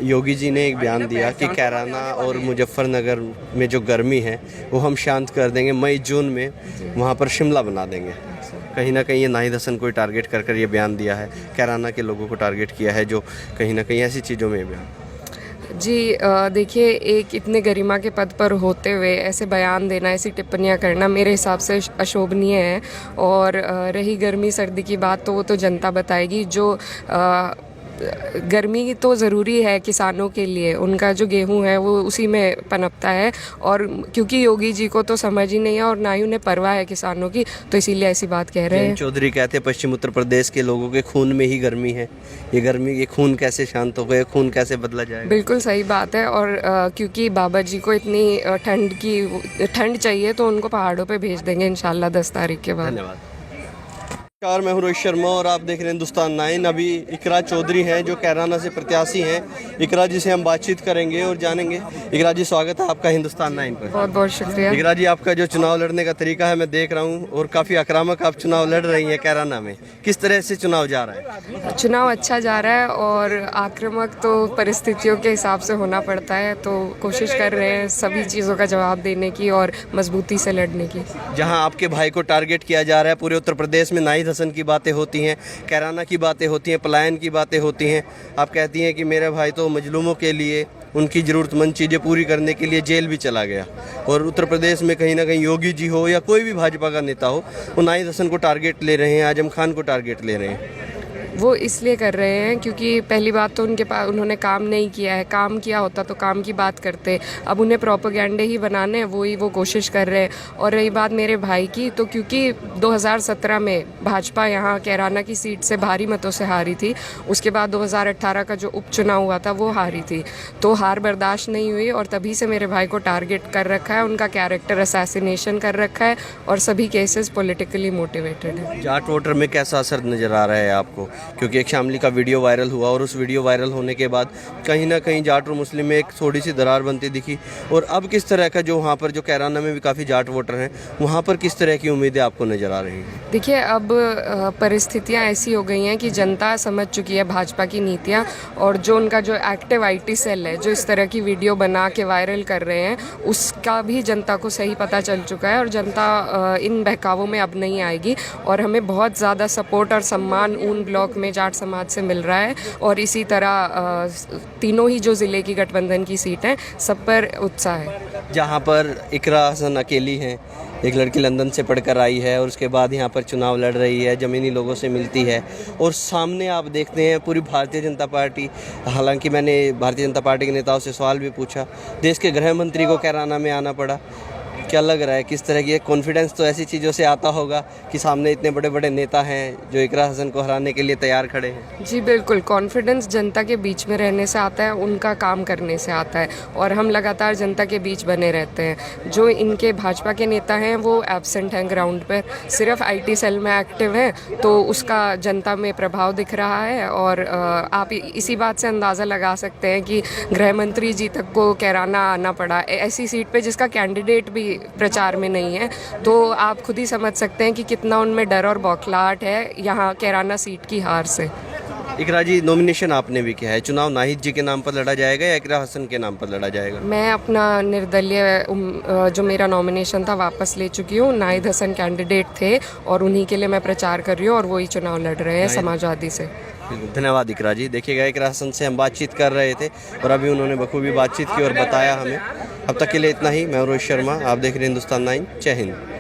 योगी जी ने एक बयान दिया कि कैराना और मुजफ्फरनगर में जो गर्मी है वो हम शांत कर देंगे, मई जून में वहाँ पर शिमला बना देंगे। कहीं ना कहीं ये नाहिद हसन को टारगेट कर कर ये बयान दिया है, कैराना के लोगों को टारगेट किया है, जो कहीं ना कहीं ऐसी चीज़ों में बयान। जी देखिए, एक इतने गरिमा के पद पर होते हुए ऐसे बयान देना, ऐसी टिप्पणियां करना मेरे हिसाब से अशोभनीय है। और रही गर्मी सर्दी की बात, तो वो तो जनता बताएगी। जो गर्मी तो ज़रूरी है किसानों के लिए, उनका जो गेहूं है वो उसी में पनपता है। और क्योंकि योगी जी को तो समझ ही नहीं है और ना ही उन्हें परवाह है किसानों की, तो इसीलिए ऐसी बात कह रहे हैं। चौधरी कहते हैं पश्चिम उत्तर प्रदेश के लोगों के खून में ही गर्मी है, ये गर्मी, ये खून कैसे शांत हो गए, खून कैसे बदला जाएगा? बिल्कुल सही बात है। और क्योंकि बाबा जी को इतनी ठंड चाहिए, तो उनको पहाड़ों पे भेज देंगे इंशाल्लाह 10 तारीख के बाद। धन्यवाद। नमस्कार, मैं हूं रोहित शर्मा और आप देख रहे हैं हिंदुस्तान 9। अभी इकरा चौधरी हैं जो कैराना से प्रत्याशी हैं। इकरा जी से हम बातचीत करेंगे और जानेंगे। इकरा जी, स्वागत है आपका हिंदुस्तान 9 पर। बहुत बहुत शुक्रिया। इकरा जी, आपका जो चुनाव लड़ने का तरीका है मैं देख रहा हूं और काफ़ी आक्रामक आप चुनाव लड़ रही हैं कैराना में। किस तरह से चुनाव जा रहा है? चुनाव अच्छा जा रहा है और आक्रामक तो परिस्थितियों के हिसाब से होना पड़ता है, तो कोशिश कर रहे हैं सभी चीज़ों का जवाब देने की और मजबूती से लड़ने की। जहाँ आपके भाई को टारगेट किया जा रहा है, पूरे उत्तर प्रदेश में नाहिद हसन की बातें होती हैं, कैराना की बातें होती हैं, पलायन की बातें होती हैं। आप कहती हैं कि मेरा भाई तो मजलूमों के लिए, उनकी ज़रूरतमंद चीज़ें पूरी करने के लिए जेल भी चला गया। और उत्तर प्रदेश में कहीं ना कहीं योगी जी हो या कोई भी भाजपा का नेता हो, वो नाहिद हसन को टारगेट ले रहे हैं, आजम खान को टारगेट ले रहे हैं। वो इसलिए कर रहे हैं क्योंकि पहली बात तो उनके पास, उन्होंने काम नहीं किया है। काम किया होता तो काम की बात करते। अब उन्हें प्रोपेगेंडे ही बनाने हैं, वो कोशिश कर रहे हैं। और रही बात मेरे भाई की, तो क्योंकि 2017 में भाजपा यहाँ कैराना की सीट से भारी मतों से हारी थी, उसके बाद 2018 का जो उपचुनाव हुआ था वो हारी थी, तो हार बर्दाश्त नहीं हुई और तभी से मेरे भाई को टारगेट कर रखा है। उनका कैरेक्टर असैसिनेशन कर रखा है और सभी केसेस पॉलिटिकली मोटिवेटेड है। जाट वोटर में कैसा असर नज़र आ रहा है आपको? क्योंकि एक शामली का वीडियो वायरल हुआ और उस वीडियो वायरल होने के बाद कहीं ना कहीं जाट और मुस्लिम में एक थोड़ी सी दरार बनती दिखी। और अब किस तरह का, जो वहाँ पर जो कैराना में भी काफ़ी जाट वोटर हैं, वहाँ पर किस तरह की उम्मीदें आपको नज़र आ रही हैं? देखिए, अब परिस्थितियाँ ऐसी हो गई हैं कि जनता समझ चुकी है भाजपा की नीतियाँ। और जो उनका जो एक्टिव IT सेल है, जो इस तरह की वीडियो बना के वायरल कर रहे हैं, उसका भी जनता को सही पता चल चुका है। और जनता इन बहकावों में अब नहीं आएगी। और हमें बहुत ज़्यादा सपोर्ट और सम्मान ऊन ब्लॉक में जाट समाज से मिल रहा है। और इसी तरह तीनों ही जो ज़िले की गठबंधन की सीट हैं, सब पर उत्साह है। जहाँ पर इकरा हसन अकेली हैं, एक लड़की लंदन से पढ़कर आई है और उसके बाद यहाँ पर चुनाव लड़ रही है, ज़मीनी लोगों से मिलती है। और सामने आप देखते हैं पूरी भारतीय जनता पार्टी। हालांकि मैंने भारतीय जनता पार्टी के नेताओं से सवाल भी पूछा, देश के गृह मंत्री को कैराना में आना पड़ा। क्या लग रहा है, किस तरह की कॉन्फिडेंस तो ऐसी चीज़ों से आता होगा कि सामने इतने बड़े बड़े नेता हैं जो इकरा हसन को हराने के लिए तैयार खड़े हैं? जी बिल्कुल, कॉन्फिडेंस जनता के बीच में रहने से आता है, उनका काम करने से आता है। और हम लगातार जनता के बीच बने रहते हैं। जो इनके भाजपा के नेता हैं वो एब्सेंट हैं ग्राउंड पर, सिर्फ IT सेल में एक्टिव हैं, तो उसका जनता में प्रभाव दिख रहा है। और आप इसी बात से अंदाज़ा लगा सकते हैं कि गृह मंत्री जी तक को कैराना आना पड़ा, ऐसी सीट पे जिसका कैंडिडेट भी प्रचार में नहीं है। तो आप खुद ही समझ सकते हैं कि कितना उनमें डर और बौखलाहट है यहाँ कैराना सीट की हार से। इकरा जी, नॉमिनेशन आपने भी किया है, चुनाव नाहिद जी के नाम पर लड़ा जाएगा या इकरा हसन के नाम पर लड़ा जाएगा? मैं अपना निर्दलीय जो मेरा नॉमिनेशन था वापस ले चुकी हूँ। नाहिद हसन कैंडिडेट थे और उन्हीं के लिए मैं प्रचार कर रही हूँ और वही चुनाव लड़ रहे हैं समाजवादी से। धन्यवाद इकरा जी। देखिएगा, इकरा हसन से हम बातचीत कर रहे थे और अभी उन्होंने बखूबी बातचीत की और बताया हमें। अब तक के लिए इतना ही। मैं रोहित शर्मा, आप देख रहे हैं हिंदुस्तान 9। जय हिंद।